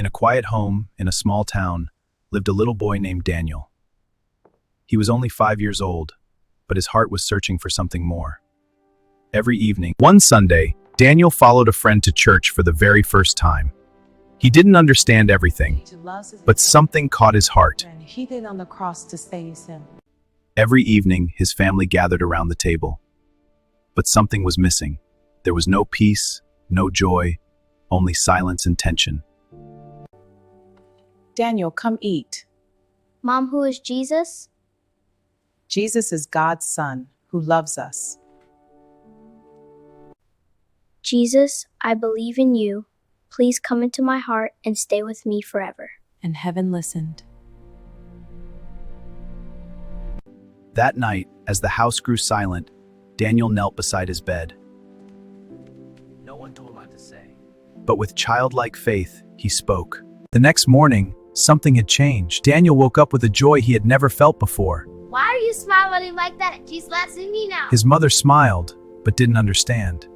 In a quiet home in a small town lived a little boy named Daniel. He was only 5 years old, but his heart was searching for something more. Every evening, one Sunday, Daniel followed a friend to church for the very first time. He didn't understand everything, but something caught his heart. He died on the cross to save sin. Every evening, his family gathered around the table. But something was missing. There was no peace, no joy, only silence and tension. Daniel, come eat. Mom, who is Jesus? Jesus is God's son who loves us. Jesus, I believe in you. Please come into my heart and stay with me forever. And heaven listened. That night, as the house grew silent, Daniel knelt beside his bed. No one told him what to say. But with childlike faith, he spoke. The next morning, something had changed. Daniel woke up with a joy he had never felt before. Why are you smiling like that? Jesus laughs at me now. His mother smiled, but didn't understand.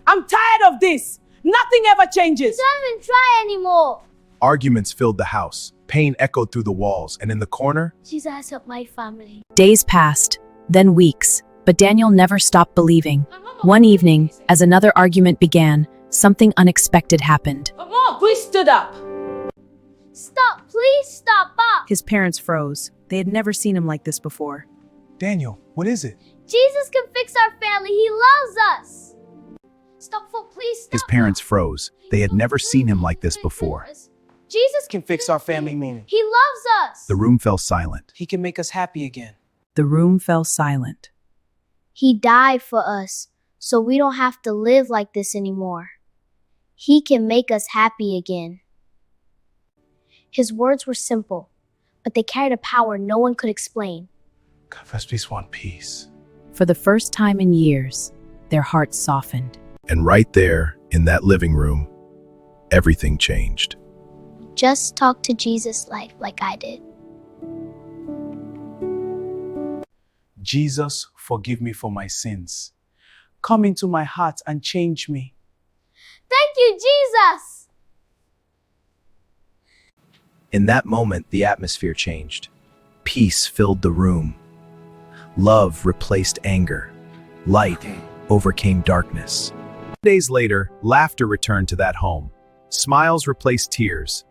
I'm tired of this. Nothing ever changes. Don't even try anymore. Arguments filled the house. Pain echoed through the walls, and in the corner, Jesus has helped my family. Days passed, then weeks, but Daniel never stopped believing. One evening, as another argument began, something unexpected happened. Mom, we stood up. Stop, please stop up. His parents froze. They had never seen him like this before. Daniel, what is it? Jesus can fix our family. He loves us. Stop, please stop. his parents froze. They had never seen him like this before. Jesus Can fix our family meaning. He loves us. The room fell silent. He can make us happy again. The room fell silent. He died for us, so we don't have to live like this anymore. He can make us happy again. His words were simple, but they carried a power no one could explain. Confess peace, want peace. For the first time in years, their hearts softened. And right there, in that living room, everything changed. Just talk to Jesus like I did. Jesus, forgive me for my sins. Come into my heart and change me. Thank you, Jesus! In that moment, the atmosphere changed. Peace filled the room. Love replaced anger. Light overcame darkness. Days later, laughter returned to that home. Smiles replaced tears.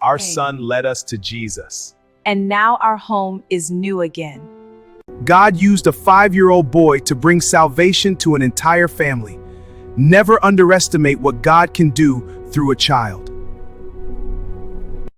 Our son led us to Jesus. And now our home is new again. God used a 5-year-old boy to bring salvation to an entire family. Never underestimate what God can do through a child.